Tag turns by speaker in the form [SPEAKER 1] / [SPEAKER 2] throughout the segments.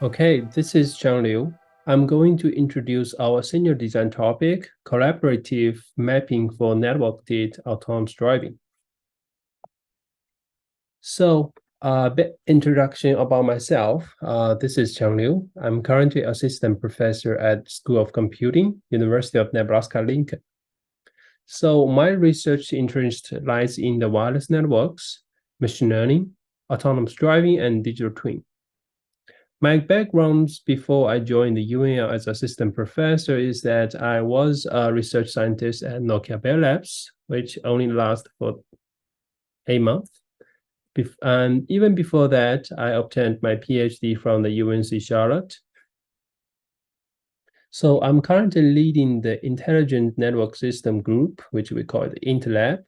[SPEAKER 1] Okay, this is Chang Liu. I'm going to introduce our senior design topic, collaborative mapping for networked autonomous driving. So, a bit introduction about myself. This is Chang Liu. I'm currently assistant professor at School of Computing, University of Nebraska-Lincoln. So my research interest lies in the wireless networks, machine learning, autonomous driving, and digital twin. My background before I joined the UNL as assistant professor is that I was a research scientist at Nokia Bell Labs, which only lasted for 8 months. And even before that, I obtained my PhD from the UNC Charlotte. So I'm currently leading the Intelligent Network System group, which we call the INTLab,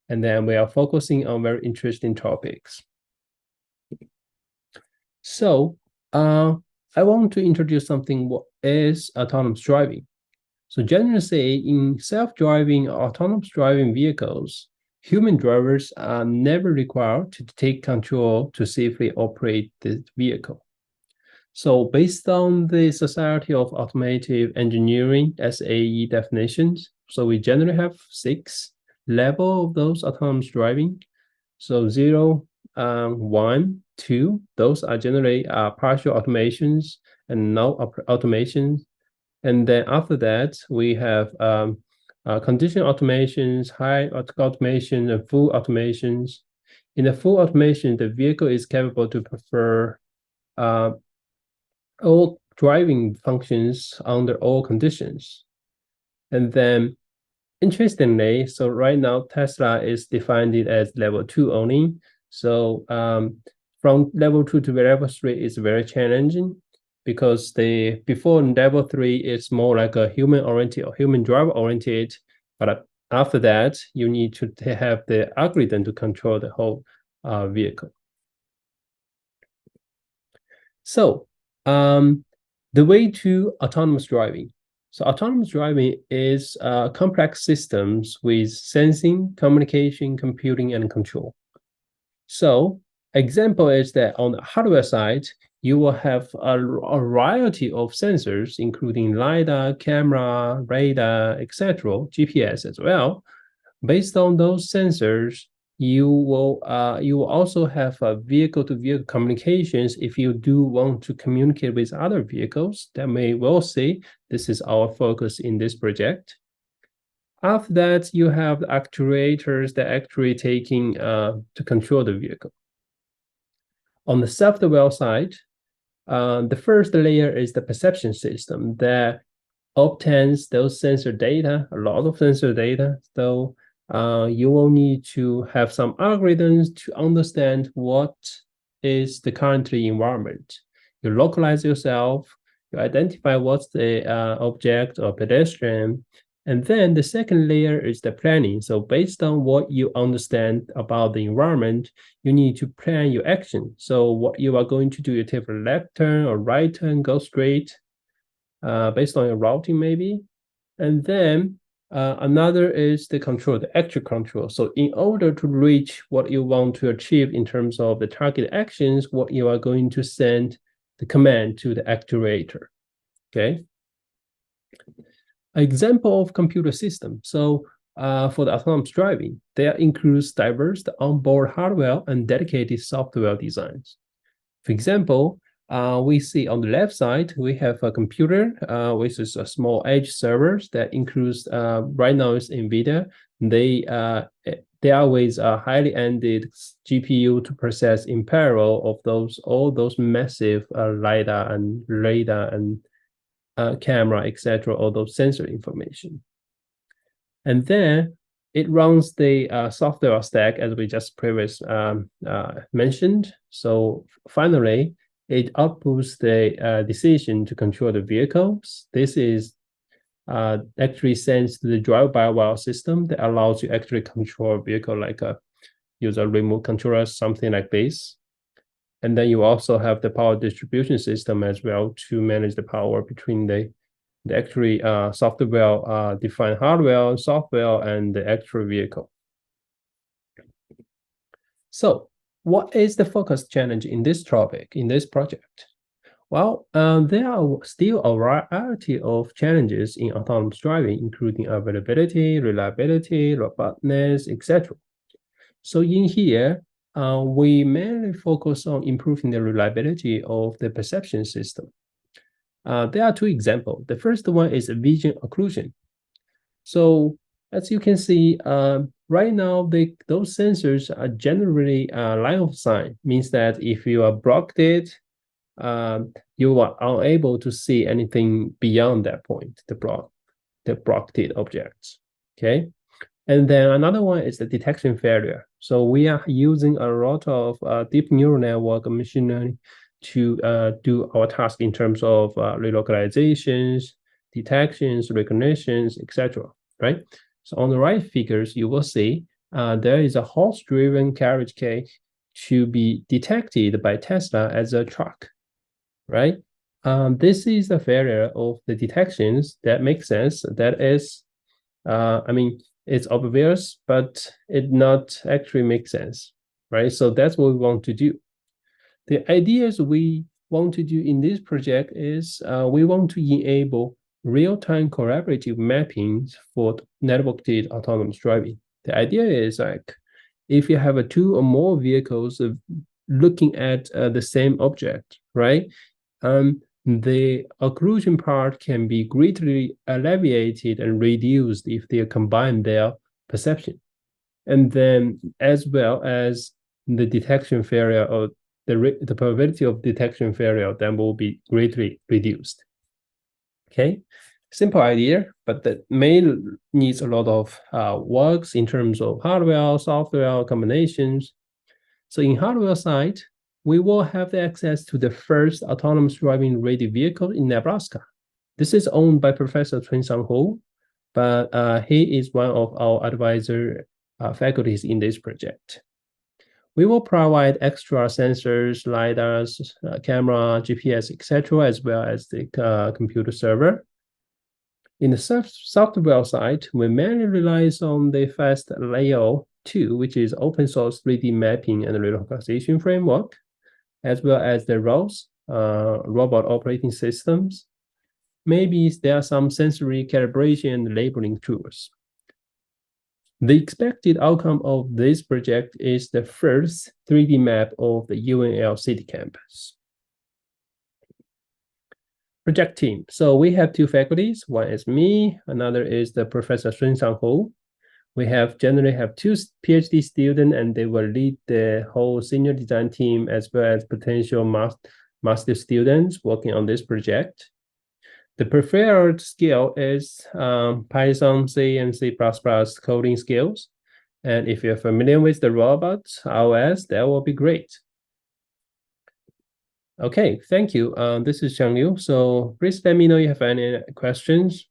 [SPEAKER 1] and then we are focusing on very interesting topics. So I want to introduce something what is autonomous driving. So generally say in self-driving or autonomous driving vehicles, human drivers are never required to take control to safely operate the vehicle. So based on the Society of Automotive Engineering, SAE definitions, so we generally have 6 levels of those autonomous driving. So 0, 1, 2, those are generally partial automations and no automations. And then after that, we have conditional automations, high automation, and full automations. In the full automation, the vehicle is capable to prefer all driving functions under all conditions. And then interestingly, so right now Tesla is defined it as level 2 only. So from level 2 to level 3 is very challenging because before level 3 it's more like a human oriented or human driver oriented, but after that you need to have the algorithm to control the whole vehicle. So the way to autonomous driving. So autonomous driving is complex systems with sensing, communication, computing, and control. So example is that on the hardware side, you will have a variety of sensors, including LiDAR, camera, radar, etc., GPS as well. Based on those sensors, you will also have a vehicle-to-vehicle communications if you do want to communicate with other vehicles. That may well say this is our focus in this project. After that, you have the actuators that actually taking to control the vehicle. On the software side, the first layer is the perception system that obtains those sensor data, a lot of sensor data. So you will need to have some algorithms to understand what is the current environment. You localize yourself, you identify what's the object or pedestrian, and then the second layer is the planning. So based on what you understand about the environment, you need to plan your action. So what you are going to do, you take a left turn or right turn, go straight, based on your routing maybe. And then another is the control, the actual control. So in order to reach what you want to achieve in terms of the target actions, what you are going to send the command to the actuator, okay? Example of computer system. So for the autonomous driving, there includes diverse onboard hardware and dedicated software designs. For example, we see on the left side, we have a computer, which is a small edge servers that includes, right now is NVIDIA. They are with a highly ended GPU to process in parallel of all those massive LiDAR and radar and camera, etc., all those sensor information. And then it runs the software stack as we just previously mentioned. So finally, it outputs the decision to control the vehicles. This is actually sends to the drive-by-wire system that allows you actually control a vehicle like use a remote controller, something like this. And then you also have the power distribution system as well to manage the power between the actually software defined hardware, software, and the actual vehicle. So what is the focus challenge in this topic, in this project? Well, there are still a variety of challenges in autonomous driving, including availability, reliability, robustness, etc. So in here, we mainly focus on improving the reliability of the perception system. There are two examples. The first one is vision occlusion. So as you can see, right now, those sensors are generally line of sight, means that if you are blocked it, you are unable to see anything beyond that point, the blocked objects. Okay. And then another one is the detection failure. So we are using a lot of deep neural network machine learning to do our task in terms of relocalizations, detections, recognitions, etc. Right? So on the right figures, you will see there is a horse-driven carriage cage to be detected by Tesla as a truck, right? This is the failure of the detections that makes sense. That is, I mean, it's obvious, but it not actually makes sense, right? So that's what we want to do. The ideas we want to do in this project is we want to enable real-time collaborative mappings for networked autonomous driving. The idea is like if you have two or more vehicles looking at the same object, right? The occlusion part can be greatly alleviated and reduced if they combine their perception. And then as well as the detection failure or the probability of detection failure then will be greatly reduced. Okay, simple idea, but that may needs a lot of works in terms of hardware, software combinations. So in hardware side, we will have access to the first autonomous driving ready vehicle in Nebraska. This is owned by Professor Chun-Sang Ho, but he is one of our advisor faculties in this project. We will provide extra sensors, LiDARs, camera, GPS, etc., as well as the computer server. In the software side, we mainly rely on the fast layout 2, which is open source 3D mapping and relocalization framework, as well as the ROS, robot operating systems. Maybe there are some sensory calibration and labeling tools. The expected outcome of this project is the first 3D map of the UNL city campus. Project team. So we have two faculties. One is me, another is the Professor Chun-Sang Ho. We generally have two PhD students, and they will lead the whole senior design team as well as potential master students working on this project. The preferred skill is Python, C, and C++ coding skills. And if you're familiar with the robots, iOS, that will be great. Okay, thank you. This is Xiang Liu. So please let me know if you have any questions.